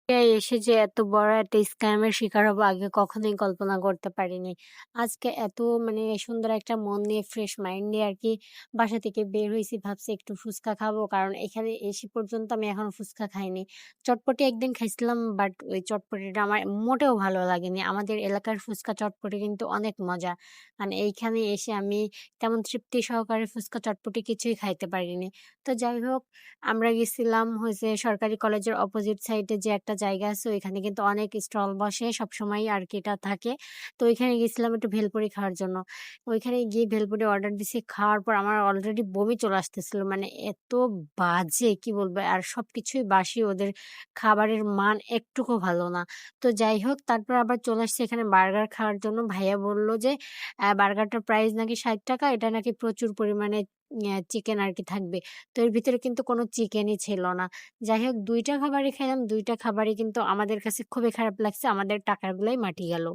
এসে যে এত বড় একটা স্ক্যামের শিকার হবো আগে কখনোই কল্পনা করতে পারিনি। আজকে এত সুন্দর একটা মন নিয়ে ফ্রেশ মাইন্ড নিয়ে আরকি বাসা থেকে বের হইছি। ভাবছি একটু ফুচকা খাবো। কারণ এখানে এসে পর্যন্ত আমি এখনো ফুচকা খাইনি। চটপটি একদিন খাইছিলাম বাট ওই চটপটিটা আমার মোটেও ভালো লাগেনি। আমাদের এলাকার ফুচকা চটপটি কিন্তু অনেক মজা। মানে এইখানে এসে আমি তেমন তৃপ্তি সহকারে ফুচকা চটপটি কিছুই খাইতে পারিনি। তো যাই হোক আমরা গেছিলাম হইছে সরকারি কলেজের অপোজিট সাইডে যে একটা জায়গা আছে ওইখানে কিন্তু অনেক স্টল বসে সবসময়ই আরকি এটা থাকে। তো ওইখানে গেছিলাম একটু ভেলপুরি খাওয়ার জন্য। ওইখানে গিয়ে ভেলপুরি অর্ডার দিছি। খাওয়ার পর আমার অলরেডি বমি চলে আসতেছিল। মানে এত বাজে কি বলবো? আর সবকিছুই বাসি। ওদের খাবারের মান একটুকু ভালো না। তো যাই হোক তারপর আবার চলে আসছি এখানে বার্গার খাওয়ার জন্য। ভাইয়া বলল যে বার্গারটার প্রাইস নাকি ৳৬০, এটা নাকি প্রচুর পরিমাণে চিকেন আরকি থাকবে। তো এর ভিতরে কিন্তু কোনো চিকেনই ছিল না। যাই হোক ২ টা খাবারই খাইলাম। ২ টা খাবারই কিন্তু আমাদের কাছে খুবই খারাপ লাগছে। আমাদের টাকাগুলাই মাটি গেল।